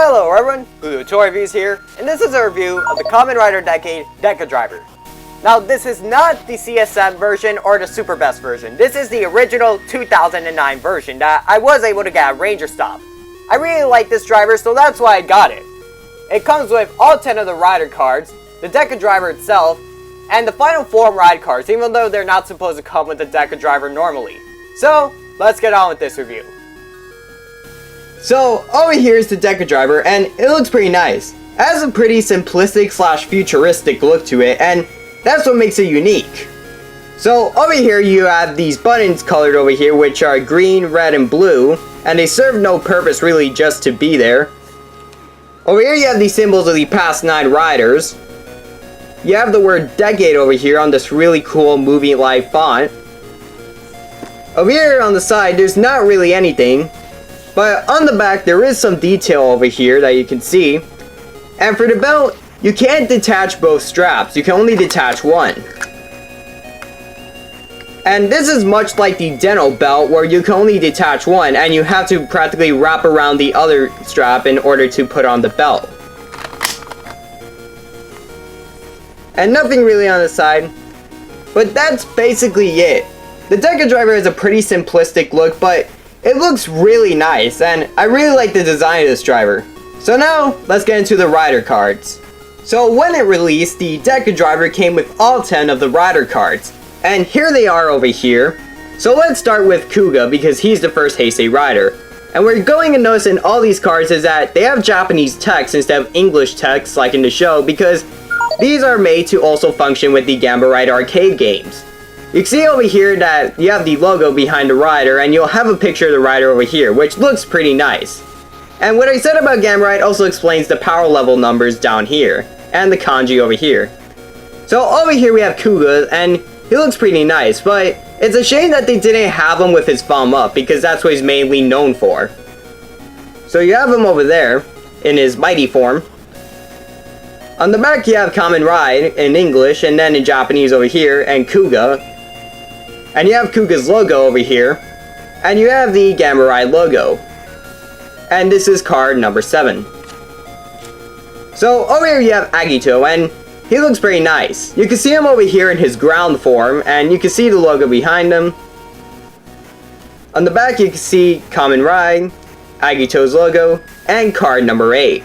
Hello everyone, Blue Toy Reviews here, and this is a review of the Kamen Rider Decade Decadriver. Now this is not the CSM version or the Super Best version, this is the original 2009 version that I was able to get at Ranger Stop. I really like this driver, so that's why I got it. It comes with all 10 of the rider cards, the Decadriver itself, and the final form ride cards, even though they're not supposed to come with the Decadriver normally. So, let's get on with this review. So, over here is the Decadriver, and it looks pretty nice. It has a pretty simplistic / futuristic look to it, and that's what makes it unique. So, over here you have these buttons colored over here, which are green, red, and blue, and they serve no purpose really, just to be there. Over here you have the symbols of the past 9 riders. You have the word Decade over here on this really cool moving live font. Over here on the side, there's not really anything. But on the back, there is some detail over here that you can see. And for the belt, you can't detach both straps. You can only detach one. And this is much like the Deno belt, where you can only detach one, and you have to practically wrap around the other strap in order to put on the belt. And nothing really on the side. But that's basically it. The Decadriver is a pretty simplistic look, but it looks really nice, and I really like the design of this driver. So now, let's get into the rider cards. So when it released, the Decadriver came with all 10 of the rider cards. And here they are over here. So let's start with Kuga, because he's the first Heisei rider. And what you're going to notice in all these cards is that they have Japanese text instead of English text like in the show, because these are made to also function with the Gamba Ride arcade games. You can see over here that you have the logo behind the rider, and you'll have a picture of the rider over here, which looks pretty nice. And what I said about Gamba Ride also explains the power level numbers down here, and the kanji over here. So over here we have Kuga, and he looks pretty nice, but it's a shame that they didn't have him with his thumb up, because that's what he's mainly known for. So you have him over there, in his mighty form. On the back you have Kamen Ride in English, and then in Japanese over here, and Kuga. And you have Kuga's logo over here, and you have the Gamba Ride logo. And this is card number 7. So over here you have Agito, and he looks pretty nice. You can see him over here in his ground form, and you can see the logo behind him. On the back you can see Kamen Ride, Agito's logo, and card number 8.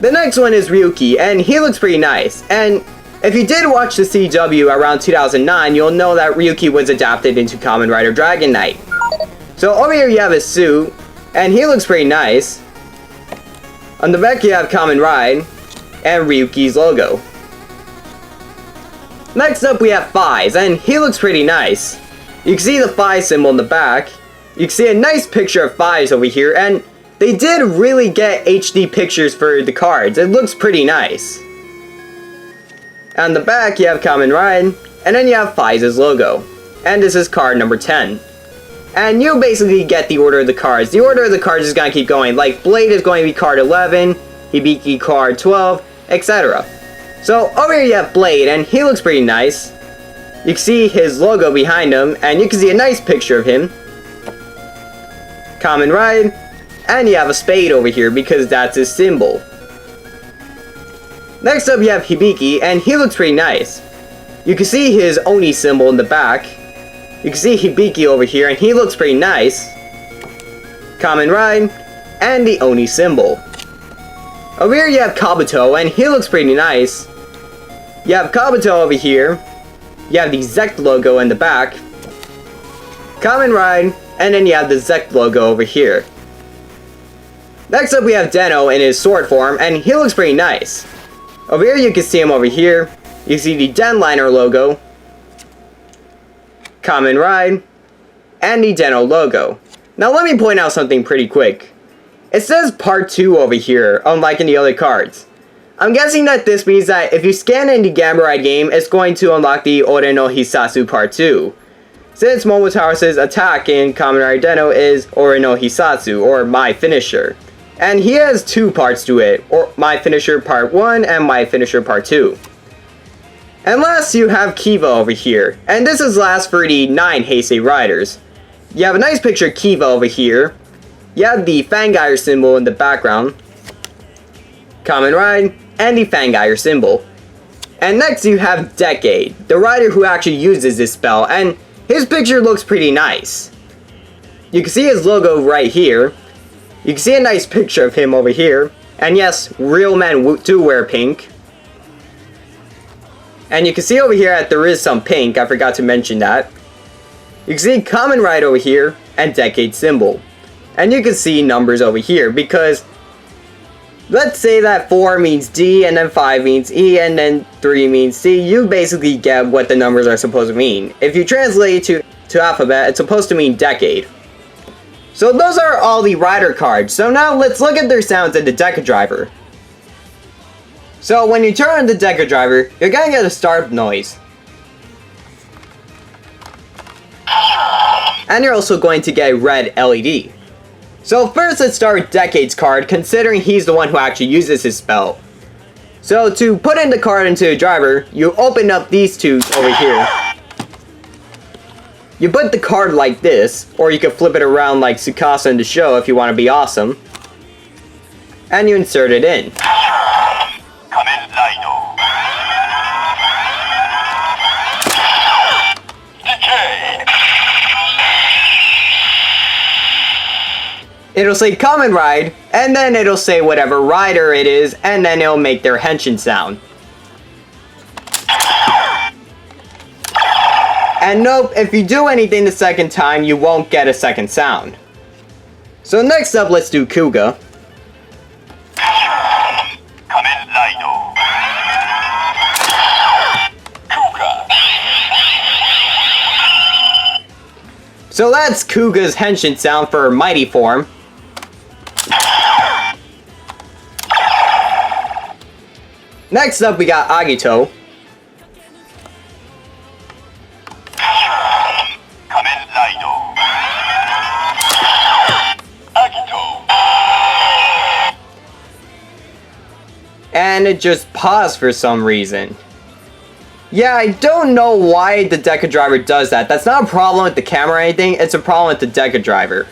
The next one is Ryuki, and he looks pretty nice. And if you did watch the CW around 2009, you'll know that Ryuki was adapted into Kamen Rider Dragon Knight. So over here you have his suit, and he looks pretty nice. On the back you have Kamen Ride, and Ryuki's logo. Next up we have Faiz, and he looks pretty nice. You can see the Faiz symbol in the back. You can see a nice picture of Faiz over here, and they did really get HD pictures for the cards. It looks pretty nice. On the back you have Kamen Ride, and then you have Faiz's logo. And this is card number 10. And you basically get the order of the cards. The order of the cards is going to keep going. Like Blade is going to be card 11, Hibiki card 12, etc. So over here you have Blade, and he looks pretty nice. You can see his logo behind him, and you can see a nice picture of him. Kamen Ride, and you have a spade over here because that's his symbol. Next up you have Hibiki, and he looks pretty nice. You can see his Oni symbol in the back. You can see Hibiki over here, and he looks pretty nice. Kamen Ride, and the Oni symbol. Over here you have Kabuto, and he looks pretty nice. You have Kabuto over here. You have the Zect logo in the back. Kamen Ride, and then you have the Zect logo over here. Next up we have Deno in his sword form, and he looks pretty nice. Over here you can see him over here. You see the Denliner logo, Kamen Ride, and the Deno logo. Now let me point out something pretty quick. It says part 2 over here, unlike in the other cards. I'm guessing that this means that if you scan in the Gamba Ride game, it's going to unlock the Ore no Hisatsu part 2. Since Momotaro's attack in Kamen Rider Deno is Ore no Hisatsu, or My Finisher. And he has 2 parts to it, or My Finisher Part 1 and My Finisher Part 2. And last you have Kiva over here, and this is last for the 9 Heisei riders. You have a nice picture of Kiva over here, you have the Fangire symbol in the background, Kamen Ride, and the Fangire symbol. And next you have Decade, the rider who actually uses this spell, and his picture looks pretty nice. You can see his logo right here. You can see a nice picture of him over here. And yes, real men do wear pink. And you can see over here that there is some pink, I forgot to mention that. You can see Kamen Ride over here, and Decade symbol. And you can see numbers over here, because let's say that 4 means D, and then 5 means E, and then 3 means C. You basically get what the numbers are supposed to mean. If you translate it to alphabet, it's supposed to mean decade. So those are all the rider cards. So now let's look at their sounds in the Decadriver. So when you turn on the Decadriver, you're gonna get a startup noise. And you're also going to get a red LED. So first let's start with Decade's card, considering he's the one who actually uses his spell. So to put in the card into the driver, you open up these two over here. You put the card like this, or you can flip it around like Tsukasa in the show if you want to be awesome. And you insert it in. It'll say Kamen Ride, and then it'll say whatever rider it is, and then it'll make their henshin sound. And nope, if you do anything the second time, you won't get a second sound. So next up, let's do Kuga. So that's Kuga's henshin sound for mighty form. Next up we got Agito. And it just paused for some reason. Yeah, I don't know why the Decadriver does that. That's not a problem with the camera or anything, it's a problem with the Decadriver.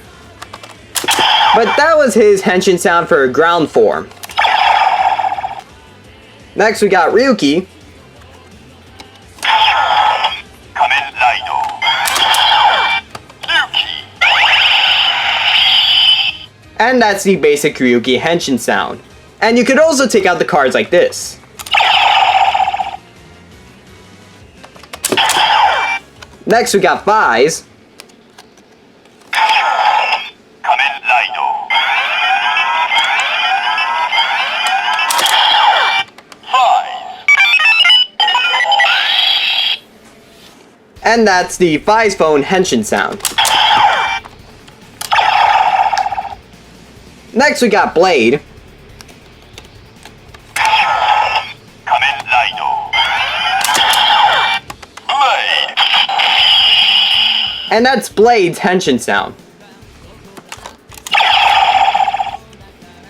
But that was his henshin sound for ground form. Next we got Ryuki. And that's the basic Ryuki henshin sound. And you could also take out the cards like this. Next we got Faiz. And that's the Faiz phone henshin sound. Next we got Blade. And that's Blade's henshin sound.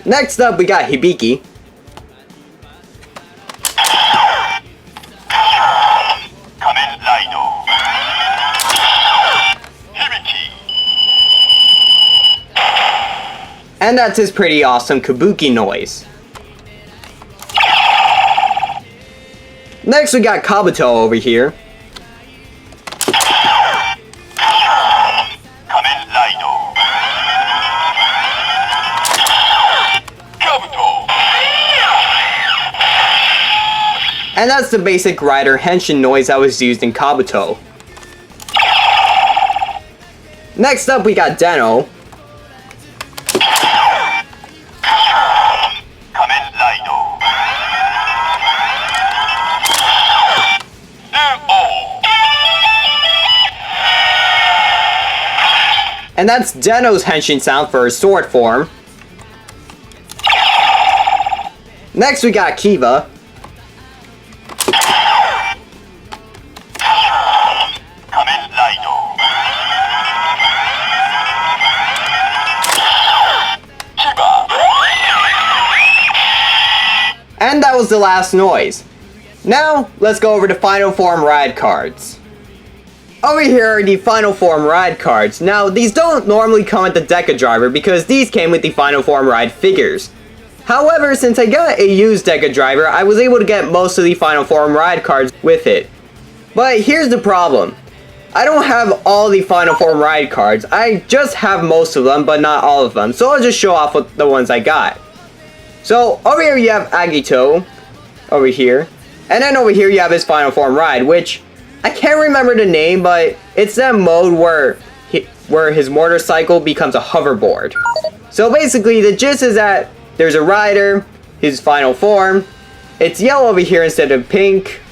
Next up we got Hibiki. And that's his pretty awesome kabuki noise. Next we got Kabuto over here. And that's the basic rider henshin noise that was used in Kabuto. Next up we got Deno. And that's Deno's henshin sound for his sword form. Next we got Kiva. And that was the last noise. Now, let's go over the final form ride cards. Over here are the Final Form Ride cards. Now, these don't normally come with the Decadriver because these came with the Final Form Ride figures. However, since I got a used Decadriver, I was able to get most of the Final Form Ride cards with it. But here's the problem. I don't have all the Final Form Ride cards. I just have most of them, but not all of them. So I'll just show off what the ones I got. So, over here you have Agito. Over here. And then over here you have his Final Form Ride, which I can't remember the name, but it's that mode where his motorcycle becomes a hoverboard. So basically, the gist is that there's a rider, his final form, it's yellow over here instead of pink,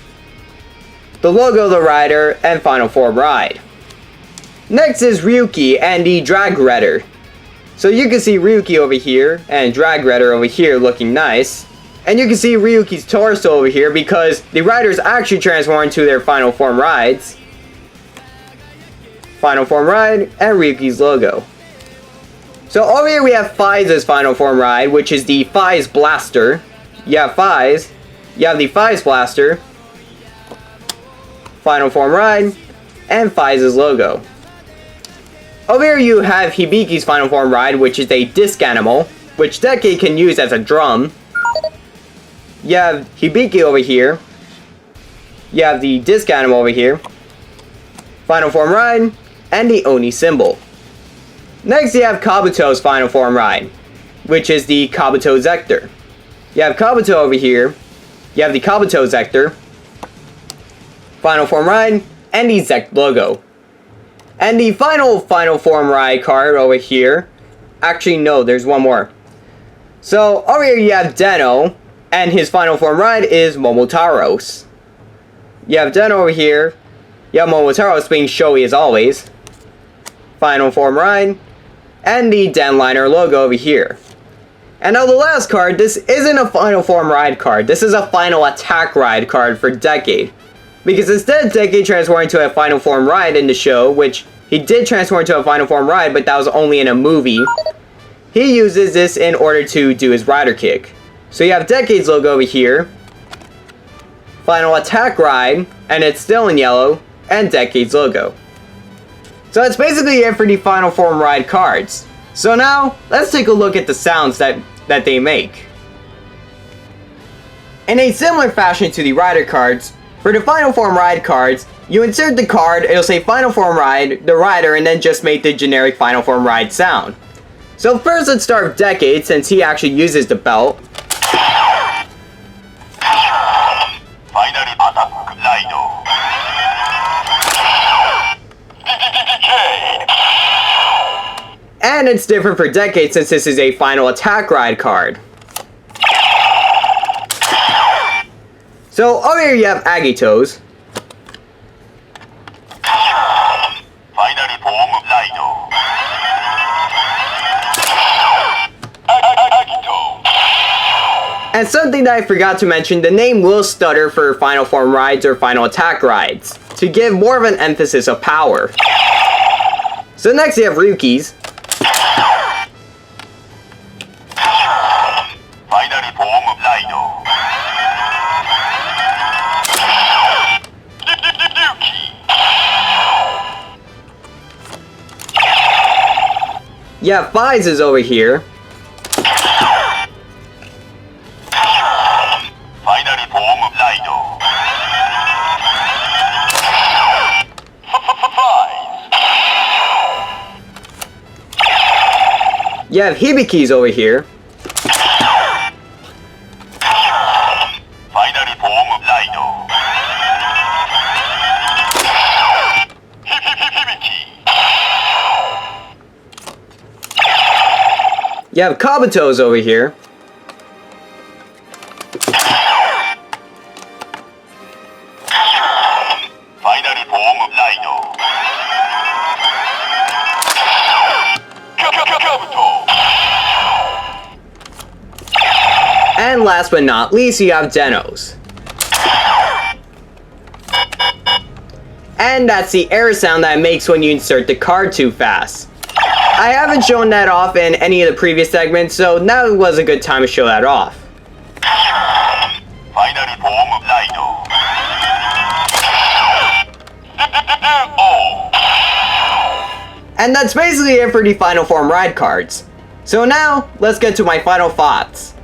the logo of the rider, and Final Form Ride. Next is Ryuki and the Drag Redder. So you can see Ryuki over here, and Drag Redder over here looking nice. And you can see Ryuki's torso over here because the riders actually transform into their Final Form Rides. Final Form Ride and Ryuki's logo. So over here we have Faiza's Final Form Ride, which is the Faiz Blaster. You have Faiz, you have the Faiz Blaster, Final Form Ride, and Faiz's logo. Over here you have Hibiki's Final Form Ride, which is a disc animal, which Decade can use as a drum. You have Hibiki over here. You have the disc animal over here. Final Form Ride, and the Oni symbol. Next you have Kabuto's Final Form Ride, which is the Kabuto Zector. You have Kabuto over here. You have the Kabuto Zector, Final Form Ride, and the Zect logo. And the Final Form Ride card over here. Actually, no, there's one more. So over here you have Deno, and his Final Form Ride is Momotaros. You have Deno over here. You have Momotaros being showy as always. Final Form Ride, and the Denliner logo over here. And now the last card, this isn't a Final Form Ride card. This is a Final Attack Ride card for Decade. Because instead Decade transformed into a Final Form Ride in the show, which he did transform into a Final Form Ride, but that was only in a movie. He uses this in order to do his Rider Kick. So you have Decade's logo over here, Final Attack Ride, and it's still in yellow, and Decade's logo. So that's basically it for the Final Form Ride cards. So now, let's take a look at the sounds that they make. In a similar fashion to the Rider cards, for the Final Form Ride cards, you insert the card, it'll say Final Form Ride, the rider, and then just make the generic Final Form Ride sound. So first let's start with Decade, since he actually uses the belt. And it's different for Decade since this is a Final Attack Ride card. So over here you have Agito's. And something that I forgot to mention, the name will stutter for Final Form Rides or Final Attack Rides, to give more of an emphasis of power. So next you have Ryuki's. You have Faiz's over here. You have Hibiki's over here. You have Kabuto's over here. And last but not least, you have Deno's. And that's the air sound that it makes when you insert the card too fast. I haven't shown that off in any of the previous segments, so now was a good time to show that off. And that's basically it for the Final Form ride cards. So now, let's get to my final thoughts.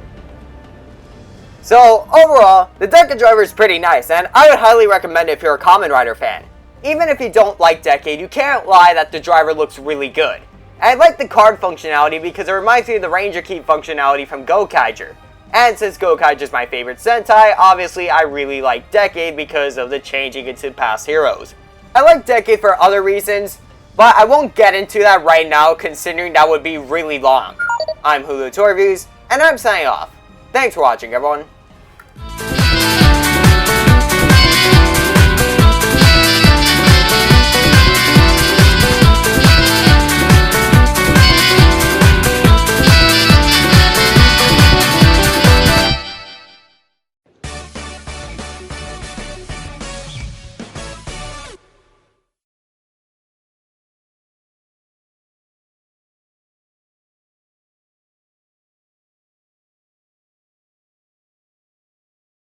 So, overall, the Decadriver is pretty nice, and I would highly recommend it if you're a Kamen Rider fan. Even if you don't like Decade, you can't lie that the driver looks really good. And I like the card functionality because it reminds me of the Ranger Key functionality from Gokaiger. And since Gokaiger is my favorite Sentai, obviously I really like Decade because of the changing into past heroes. I like Decade for other reasons, but I won't get into that right now considering that would be really long. I'm Hulu Toy Reviews, and I'm signing off. Thanks for watching, everyone.